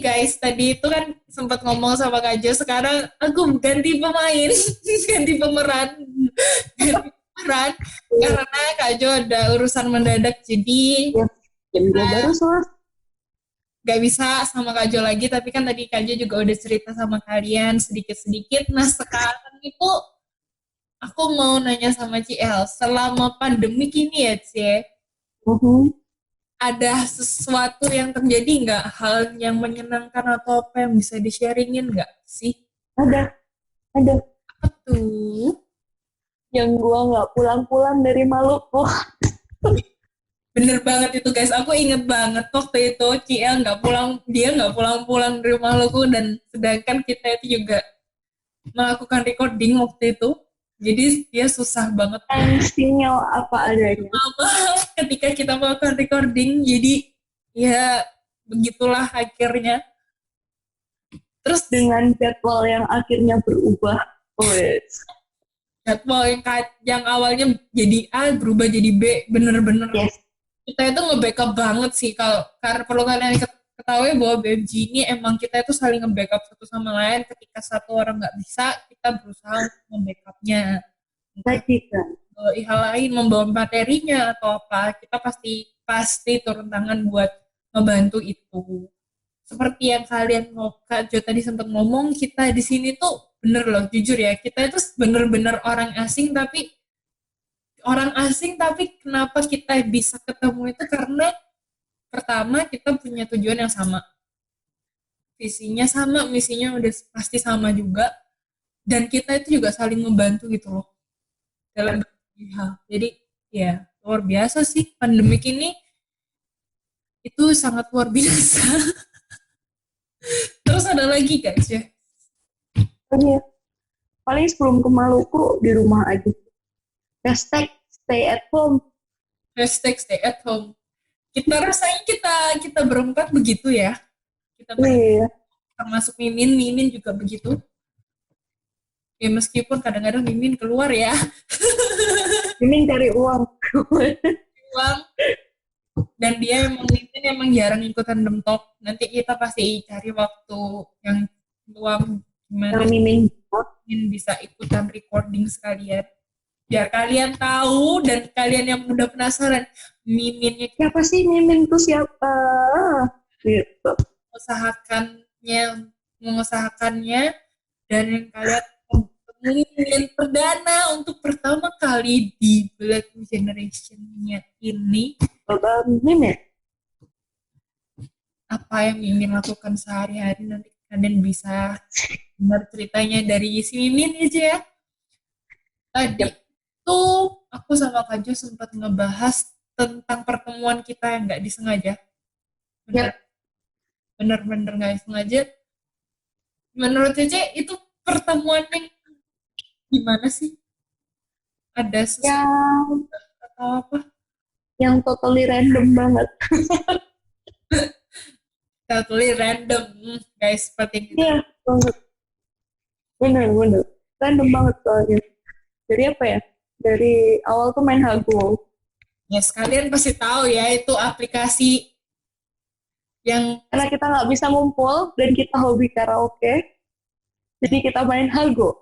guys, tadi itu kan sempat ngomong sama Kak Jo, sekarang aku ganti pemain, ganti pemeran, ganti pemeran karena Kak Jo ada urusan mendadak, jadi Ya, jam 2 baru soal. gak bisa sama Kak Jo lagi. Tapi kan tadi Kak Jo juga udah cerita sama kalian sedikit-sedikit. Nah sekarang itu aku mau nanya sama CL, selama pandemi ini ya Cie, Mhm. ada sesuatu yang terjadi nggak, hal yang menyenangkan atau apa yang bisa di-sharingin nggak sih? Ada, ada. Apa tuh? Yang gua nggak pulang-pulang dari Maluku. Bener banget itu guys, aku inget banget waktu itu CL nggak pulang, dia nggak pulang-pulang dari Maluku, dan sedangkan kita itu juga melakukan recording waktu itu, jadi dia susah banget Dan sinyal apa adanya. ketika kita melakukan recording, jadi ya begitulah akhirnya. Terus Dengan jadwal yang akhirnya berubah. Wes. jadwal yang awalnya jadi A berubah jadi B, bener-bener Yes. kita itu nge-backup banget sih. Kalau karena perlu kalian ketahui bahwa BMG ini emang kita itu saling nge-backup satu sama lain. Ketika satu orang nggak bisa, kita berusaha untuk nge-backupnya, entah Tadi kan. hal lain, membawa materinya atau apa, kita pasti pasti turun tangan buat ngebantu itu. Seperti yang kalian Kak Jo tadi sempat ngomong, kita di sini tuh bener loh, jujur ya, kita itu bener-bener orang asing tapi kenapa kita bisa ketemu itu karena pertama kita punya tujuan yang sama, visinya sama, misinya udah pasti sama juga, dan kita itu juga saling membantu gitu loh dalam berbagai hal. Jadi ya luar biasa sih pandemik ini, itu sangat luar biasa. Terus ada lagi guys ya, Tadi ya. Paling sebelum ke Maluku di rumah aja. Hashtag stay at home. hashtag stay at home. Kita rasanya kita berempat begitu ya, kita Iya. termasuk Mimin juga begitu ya, meskipun kadang-kadang Mimin keluar ya Ini cari uang. uang, dan dia emang jarang ikutan demtok. Nanti kita pasti cari waktu yang luang gimana Yang mimin. Mimin bisa ikutan recording sekalian, biar kalian tahu dan kalian yang udah penasaran Miminnya Siapa sih mimin tuh siapa? Gitu. mengusahakannya mengusahakannya, dan yang kalian mungkin perdana untuk pertama kali di Black Generation-nya ini, Bapak mimin. apa yang Mimin lakukan sehari-hari. Nanti kalian bisa dengar ceritanya dari si Mimin aja ya. Tadi Yep. tuh aku sama Kak Jo sempat ngebahas tentang pertemuan kita yang nggak disengaja. Bener, Yep. bener-bener nggak disengaja. Menurut Cece itu pertemuan yang gimana sih? Ada sesuatu Yang atau apa? totally random banget. Totally random, guys, seperti yang kita. Iya, banget. Bener. Random banget soalnya. Dari apa ya? Dari awal tuh main Hago. Ya, sekalian pasti tahu ya, itu aplikasi yang, Karena kita nggak bisa ngumpul dan kita hobi karaoke. Jadi kita main Hago.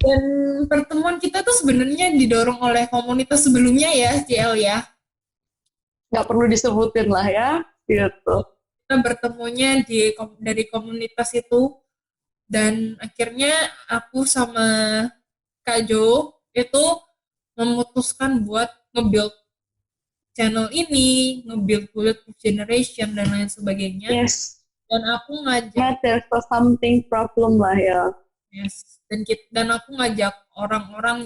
dan pertemuan kita tuh sebenarnya didorong oleh komunitas sebelumnya ya, CL ya. Nggak perlu disebutin lah ya. Gitu. Kita bertemunya dari komunitas itu, dan akhirnya aku sama Kak Jo itu memutuskan buat nge-build channel ini, nge-build Bullet Generation dan lain sebagainya. Yes. Dan aku ngajak, Nah, there's something problem lah ya. yes, dan aku ngajak orang-orang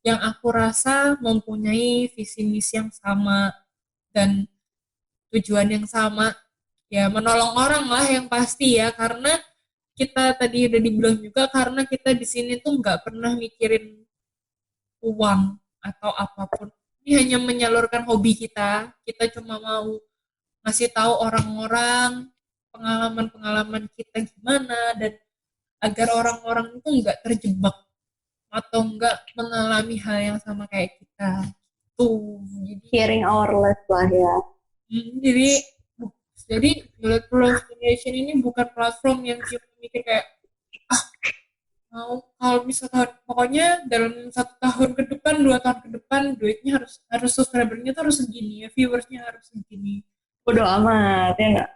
yang aku rasa mempunyai visi misi yang sama dan tujuan yang sama, ya menolong orang lah yang pasti ya, karena kita tadi udah dibilang juga, karena kita di sini tuh nggak pernah mikirin uang atau apapun. Ini hanya menyalurkan hobi kita. Kita cuma mau ngasih tahu orang-orang pengalaman-pengalaman kita gimana, dan agar orang-orang itu nggak terjebak atau nggak mengalami hal yang sama kayak kita. Tuh, jadi Sharing our life lah ya. jadi Jadi Bulletproof Generation ini bukan platform yang cuma mikir kayak ah mau kalau misalkan pokoknya dalam 1 tahun ke depan, 2 tahun ke depan duitnya harus harus subscribernya tuh harus segini ya, viewersnya harus segini. Bodo amat, ya nggak?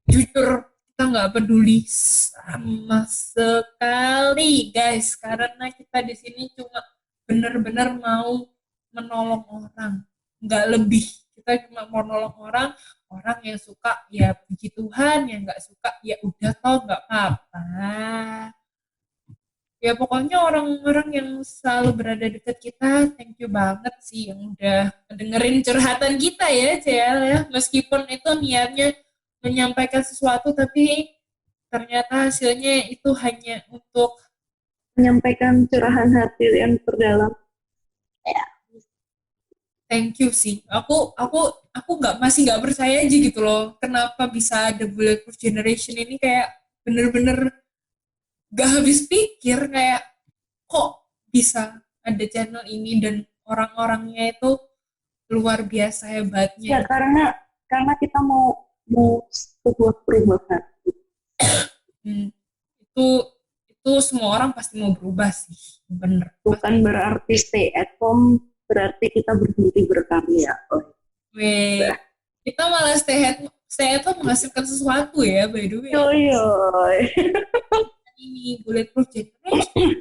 Jujur kita nggak peduli sama sekali guys, karena kita di sini cuma benar-benar mau menolong orang, nggak lebih. Kita cuma mau nolong orang, orang yang suka ya puji Tuhan, yang nggak suka ya udah toh nggak apa-apa. Ya pokoknya orang-orang yang selalu berada dekat kita, thank you banget sih yang udah dengerin curhatan kita ya, CL ya. Meskipun itu niatnya menyampaikan sesuatu, tapi ternyata hasilnya itu hanya untuk Menyampaikan curahan hati yang terdalam. thank you sih. Aku masih nggak percaya aja gitu loh. Kenapa bisa ada Bulletproof Generation ini kayak bener-bener gak habis pikir kayak kok bisa ada channel ini dan orang-orangnya itu luar biasa Ya hebatnya. karena kita mau sebuah perubahan. Hmm, itu itu semua orang pasti mau berubah sih, bener. Bukan berarti stay at home, berarti kita berhenti berkarya. Oh, Weh, kita malah stay at home menghasilkan sesuatu ya, by the way. yoy. Ini Bulletproof Generation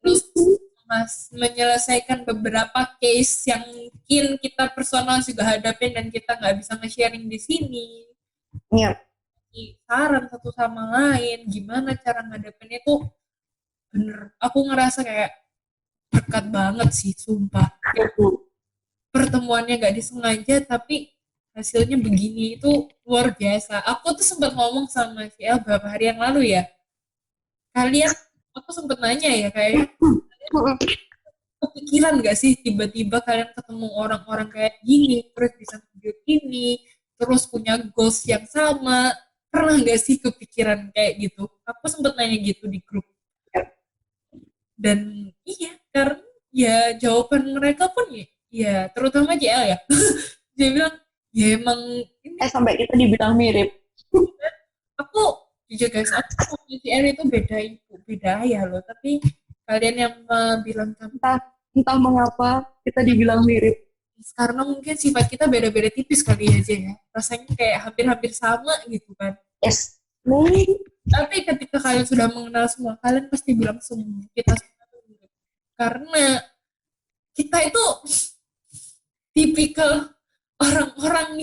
terus menyelesaikan beberapa case yang mungkin kita personal juga hadapin dan kita nggak bisa nge-sharing di sini. Iya. Saran satu sama lain, gimana cara ngadepin itu, bener. Aku ngerasa kayak berkat banget sih, sumpah. Pertemuannya nggak disengaja, tapi hasilnya begini itu luar biasa. Aku tuh sempat ngomong sama si El beberapa hari yang lalu ya. Kalian, aku sempat nanya ya, kayak kepikiran gak sih tiba-tiba kalian ketemu orang-orang kayak gini, terus bisa video ini, terus punya goals yang sama, pernah gak sih kepikiran kayak gitu? Aku sempat nanya gitu di grup. Dan iya, karena ya jawaban mereka pun ya terutama JL ya, dia bilang, ya emang ini Sampai kita dibilang mirip. aku jujur guys, aku sama JL itu beda ibu, beda ayah loh, tapi kalian yang bilang Entah mengapa kita dibilang mirip. karena mungkin sifat kita beda-beda tipis kali aja ya, rasanya kayak hampir-hampir sama gitu kan. Yes. Tapi ketika kalian sudah mengenal semua, kalian pasti bilang semua kita semua tuh mirip. Karena kita itu tipikal orang-orang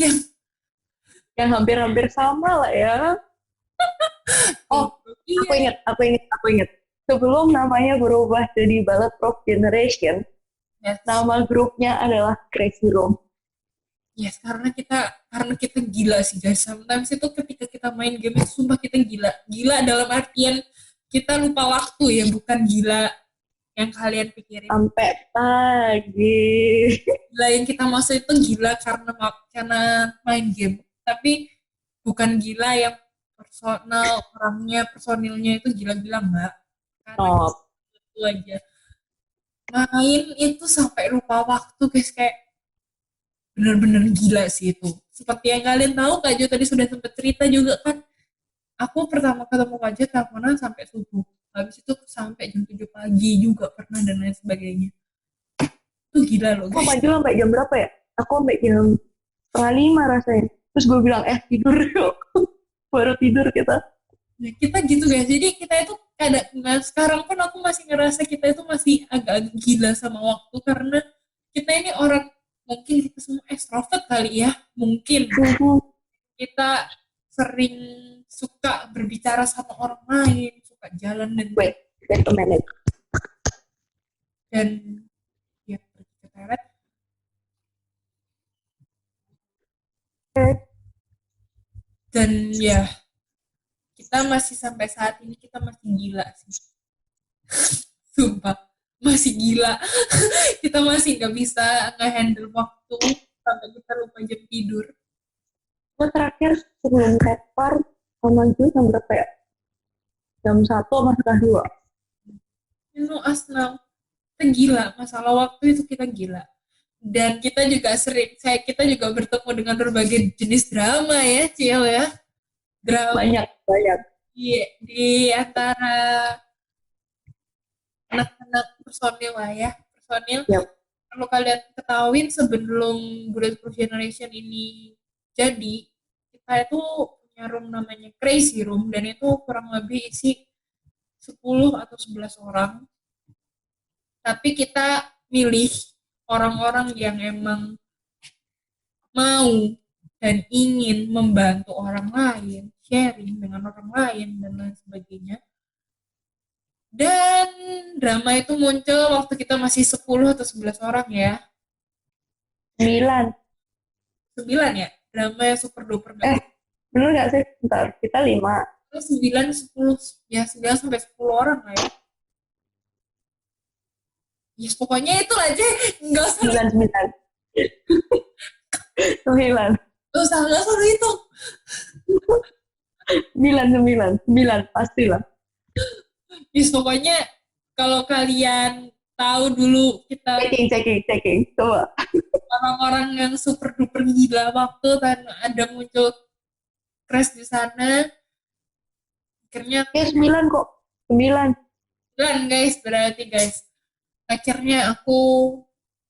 Yang hampir-hampir sama lah ya. Oh, iya. aku ingat. Sebelum namanya berubah jadi Bulletproof Generation, Yes. nama grupnya adalah Crazy Room. Yes, karena kita gila sih guys. Sometimes itu ketika kita main game itu sumpah kita gila. Gila dalam artian kita lupa waktu ya, bukan gila yang kalian pikirin. Sampai pagi. Gila yang kita maksud itu gila karena main game. Tapi bukan gila yang personilnya itu gila-gila enggak. Karena itu aja. Main itu sampai lupa waktu guys, kayak bener-bener gila sih itu. Seperti yang kalian tahu, Kak Jo tadi sudah sempat cerita juga kan. Aku pertama ketemu Kak Jo teleponan sampai subuh. Habis itu sampai jam 7 pagi juga pernah dan lain sebagainya. Itu gila loh Aku guys. maju sampai jam berapa ya? Aku sampai jam 4:30 rasanya. Terus gue bilang, tidur yuk. Baru tidur kita. Nah, kita gitu guys. Jadi kita itu nah sekarang pun aku masih ngerasa kita itu masih agak gila sama waktu karena kita ini orang, mungkin kita semua ekstrovert kali ya, mungkin kita sering suka berbicara sama orang lain, suka jalan Wait a minute. Dan ya pergi ke toilet. Dan ya kita masih sampai saat ini kita masih gila sih. Sumpah masih gila. Kita masih nggak bisa nge-handle waktu sampai kita lupa jam tidur. Gue terakhir sebelum tepar sama Ju jam berapa ya? Jam 1 sama setengah 2. Asnal, kita gila. Masalah waktu itu kita gila. Dan kita juga bertemu dengan berbagai jenis drama ya, Ciel ya. Drama Banyak, banyak. di antara anak-anak personil lah ya. Personil, Yap. kalau kalian ketahuin sebelum Bulletproof Generation ini jadi, kita itu punya room namanya Crazy Room, dan itu kurang lebih isi 10 atau 11 orang. Tapi kita milih orang-orang yang emang mau dan ingin membantu orang lain, sharing dengan orang lain, dan lain sebagainya. Dan drama itu muncul waktu kita masih 10 atau 11 orang ya. 9. 9 ya? Drama yang super duper. Bener nggak sih? Bentar, kita 5. Terus 9, 10, ya 9 sampai 10 orang lah ya. Yes, pokoknya itu aja, nggak usah 9. 9. nggak usah itu. 9 pastilah. Yes, pokoknya kalau kalian tahu dulu kita Checking. Coba. orang-orang yang super duper gila waktu dan ada muncul crash di sana. Akhirnya 9 kok. 9. guys, berarti guys. Akhirnya aku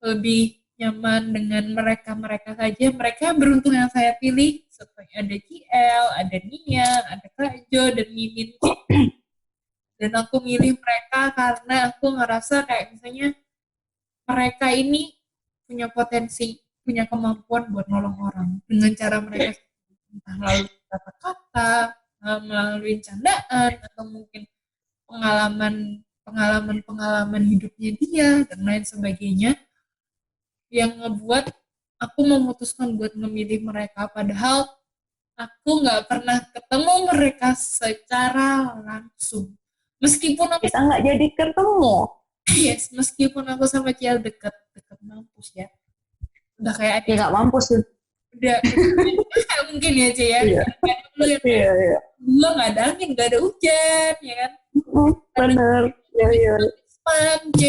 lebih nyaman dengan mereka saja. Mereka beruntung yang saya pilih. Seperti ada GL, ada Nia, ada Kak Jo, dan Mimin. Dan aku milih mereka karena aku ngerasa kayak misalnya mereka ini punya potensi, punya kemampuan buat nolong orang dengan cara mereka, entah melalui kata-kata, melalui candaan, atau mungkin pengalaman hidupnya dia dan lain sebagainya, yang ngebuat aku memutuskan buat memilih mereka. Padahal aku nggak pernah ketemu mereka secara langsung. Meskipun aku Kita nggak jadi ketemu. yes, meskipun aku sama Ciel deket mampus ya. Udah kayak Ya nggak mampus tuh. udah mungkin ya Cie ya. Iya. Iya. Dulu nggak ada angin, nggak ada hujan, ya kan? Bener. Iya. Spam, C,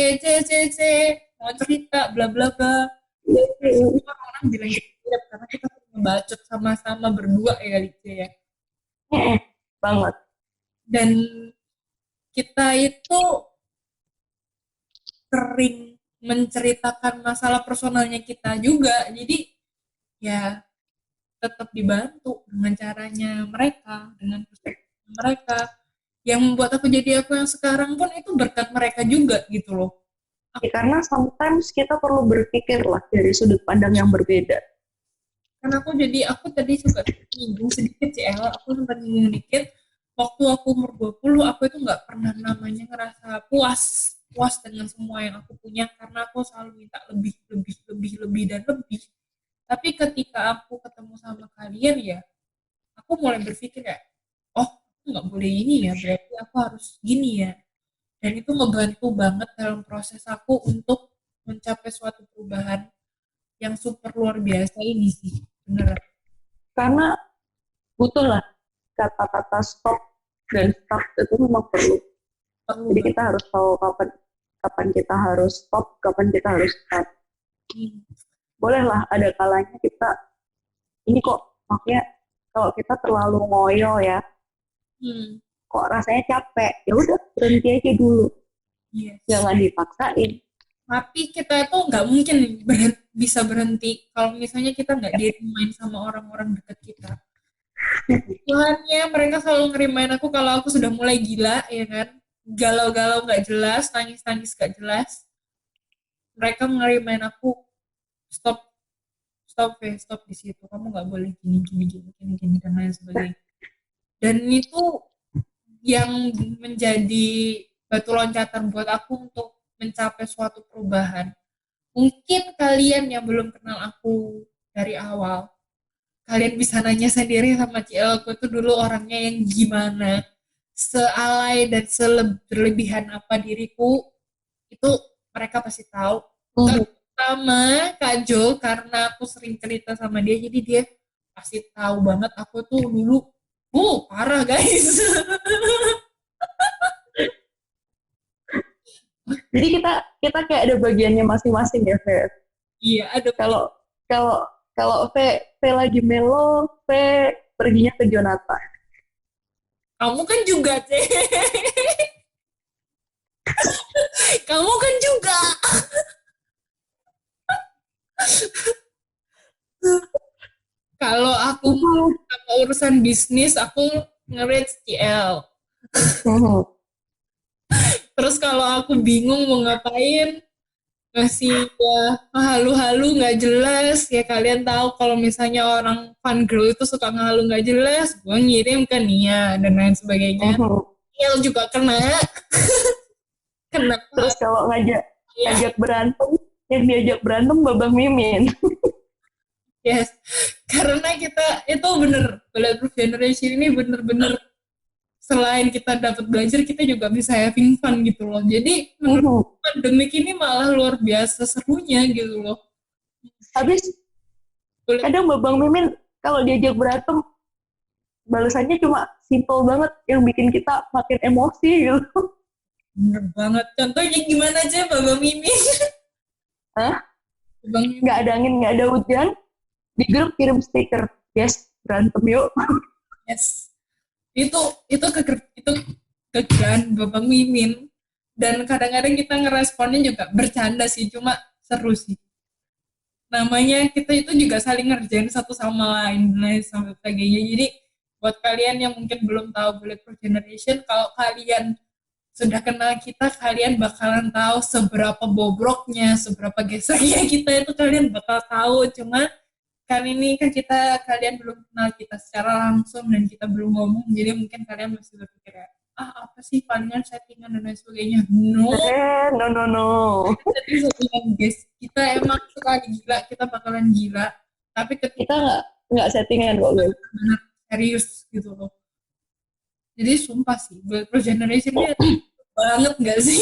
mau cerita, bla bla bla. Orang bilang gitu karena kita ngebacot sama-sama berdua ya kali ya. Banget. Dan kita itu sering menceritakan masalah personalnya kita juga, jadi ya tetap dibantu dengan caranya mereka, dengan perspektif mereka, yang membuat aku jadi aku yang sekarang pun itu berkat mereka juga gitu loh. Ya, karena sometimes kita perlu berpikir lah dari sudut pandang yang berbeda. Karena aku tadi suka nyinggung sedikit sih aku sempat nyinggung dikit waktu aku umur 20, aku itu nggak pernah namanya ngerasa puas dengan semua yang aku punya, karena aku selalu minta lebih dan lebih. Tapi ketika aku ketemu sama kalian ya, aku mulai berpikir kayak, oh aku nggak boleh ini ya, berarti aku harus gini ya. Dan itu ngebantu banget dalam proses aku untuk mencapai suatu perubahan yang super luar biasa ini sih, beneran. Karena butuh lah kata-kata stop dan start itu memang perlu. Jadi kita harus tahu kapan kita harus stop, kapan kita harus start. Bolehlah ada kalanya kita ini kok makanya kalau kita terlalu ngoyo ya, kok rasanya capek, ya udah berhenti aja dulu. Yes. Jangan dipaksain. Tapi kita itu nggak mungkin bisa berhenti kalau misalnya kita nggak di-remind sama orang-orang dekat kita. Tuhannya mereka selalu ngerimain aku kalau aku sudah mulai gila, ya kan, galau-galau nggak jelas, nangis-nangis nggak jelas. Mereka ngerimain aku, stop di situ, kamu nggak boleh gini dan lain sebagainya. Dan itu yang menjadi batu loncatan buat aku untuk mencapai suatu perubahan. Mungkin kalian yang belum kenal aku dari awal, kalian bisa nanya sendiri sama CL, aku itu dulu orangnya yang gimana, sealai dan berlebihan apa diriku, itu mereka pasti tahu. Terutama Kak Jo, karena aku sering cerita sama dia, jadi dia pasti tahu banget aku tuh dulu parah guys. Jadi kita kayak ada bagiannya masing-masing ya, Fer. Iya, ada. Kalau kalau kalau V lagi melo, V perginya ke Jonathan. Kamu kan juga, Ceh. Kamu kan juga. Kalau aku sama urusan bisnis, aku nge-reach CL. Terus kalau aku bingung mau ngapain, ngasih ya halu-halu nggak jelas. Ya kalian tahu kalau misalnya orang fun girl itu suka ngehalu nggak jelas, gue ngirim ke Nia dan lain sebagainya. Nia juga kena. Terus Kenapa? kalau Ya, ngajak berantem, yang diajak berantem Babang Mimin. yes. Karena kita itu bener, Bulletproof Generation ini bener-bener selain kita dapat belajar, kita juga bisa having fun gitu loh. Jadi menurut pandemik ini malah luar biasa serunya gitu loh. Habis Boleh, kadang Babang Mimin kalau diajak berantem, balasannya cuma simple banget yang bikin kita makin emosi gitu. bener banget. Contohnya gimana aja Bang Mimi? Hah? Bang Nggak Mimi, ada angin, nggak ada hujan, di grup kirim stiker. Yes, berantem yuk. yes. Itu itu kegilaan Babang Mimin. Dan kadang-kadang kita ngeresponnya juga bercanda sih, cuma seru sih. Namanya kita itu juga saling ngerjain satu sama lain, nah, sama sebagainya. Jadi buat kalian yang mungkin belum tahu Bulletproof Generation, kalau kalian sudah kenal kita, kalian bakalan tahu seberapa bobroknya, seberapa gesernya kita itu kalian bakal tahu. Cuma kan ini kan kalian belum kenal kita secara langsung dan kita belum ngomong, jadi mungkin kalian masih berpikir ya, apa sih palingan settingan dan lain sebagainya. No, No, no, no. jadi settingan guys. Kita emang sekali gila, kita bakalan gila. Tapi Kita ketika nggak settingan kok, guys. benar serius gitu loh. Jadi sumpah sih, Bulletproof Generation ini banget nggak sih?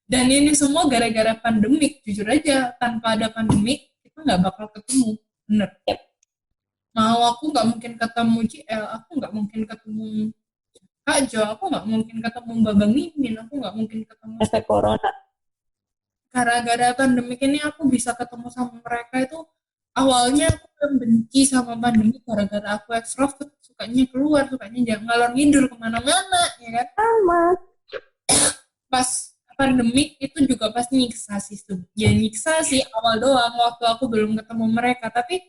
Dan ini semua gara-gara pandemik. Jujur aja, tanpa ada pandemik, kita nggak bakal ketemu. Bener. Yep. Mau aku nggak mungkin ketemu JL, aku nggak mungkin ketemu Kak Jo, aku nggak mungkin ketemu Babang Mimin, aku nggak mungkin ketemu. Efek corona. Gara-gara pandemik ini aku bisa ketemu sama mereka itu, awalnya aku kan benci sama pandemi gara-gara aku ekstrovert, sukanya keluar, sukanya jangan ngalor ngidur kemana-mana, ya kan? Sama. Pas pandemik itu juga pasti nyiksa sih tuh. Ya nyiksa sih awal doang waktu aku belum ketemu mereka, tapi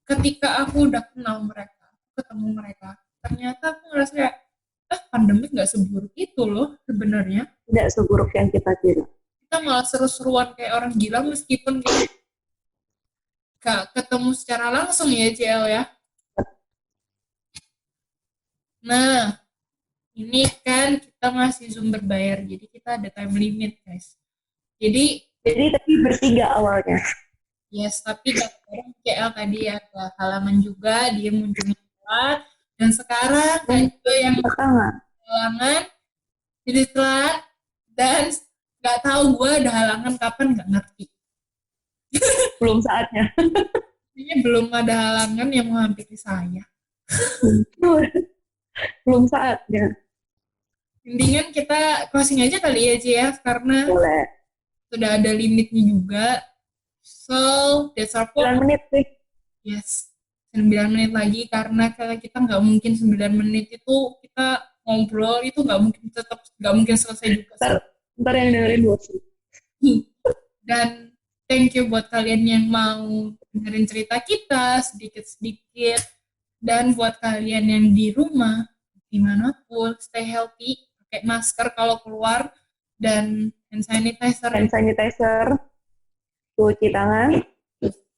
ketika aku udah kenal mereka, ketemu mereka, ternyata aku ngerasa kayak pandemik nggak seburuk itu loh sebenarnya. Tidak seburuk yang kita kira. Kita malah seru-seruan kayak orang gila meskipun kita gak ketemu secara langsung ya JL ya. Nah, ini kan kita masih Zoom berbayar, jadi kita ada time limit guys. Jadi Tapi bertiga awalnya. yes, tapi kadang CL tadi ada halangan juga, dia munculnya telat. Dan sekarang kan juga yang halangan jadi telat dan nggak tahu gue ada halangan kapan nggak ngerti. Belum saatnya. Ini belum ada halangan yang menghampiri saya. Belum saatnya. Intinya kita closing aja kali ya, Ci ya, karena Boleh. sudah ada limitnya juga. So, that's our 9 menit sih. Yes, 9 menit lagi karena kita nggak mungkin 9 menit itu kita ngobrol itu nggak mungkin selesai juga. Ntar yang dengerin bosan. Dan thank you buat kalian yang mau dengerin cerita kita sedikit-sedikit. Dan buat kalian yang di rumah, dimanapun, stay healthy, pakai masker kalau keluar, dan hand sanitizer, Cuci tangan,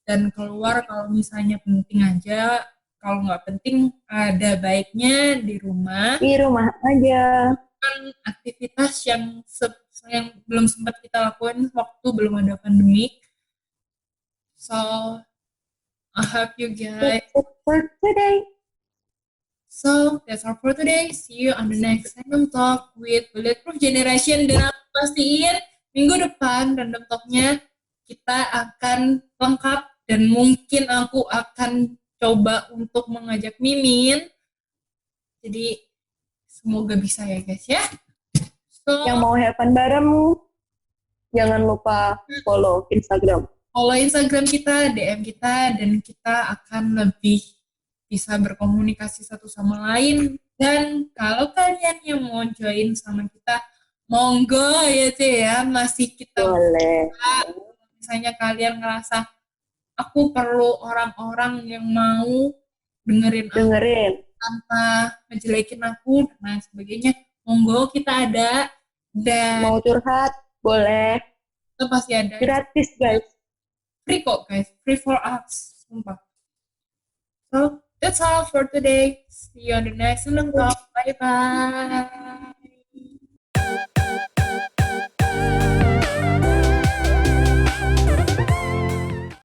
dan keluar kalau misalnya penting aja, kalau nggak penting ada baiknya di rumah aja. kan aktivitas yang belum sempat kita lakukan waktu belum ada pandemi. So I hope you guys. For today. So that's all for today. See you on the next Random Talk with Bulletproof Generation. Dan aku pastiin minggu depan Random Talknya kita akan lengkap dan mungkin aku akan coba untuk mengajak Mimin. Jadi semoga bisa ya guys ya. So, yang mau have fun bareng Jangan lupa follow Instagram. Follow Instagram kita, DM kita, dan kita akan lebih bisa berkomunikasi satu sama lain. Dan kalau kalian yang mau join sama kita, monggo ya Cie ya, masih kita Boleh. buka. Misalnya kalian ngerasa aku perlu orang-orang yang mau dengerin aku Dengerin. tanpa ngejelekin aku dan lain sebagainya, monggo kita ada. Dan Mau curhat? Boleh. itu pasti ada. Gratis, guys. Free kok guys, free for us, sumpah. So that's all for today. See you on the next Talk. Bye bye.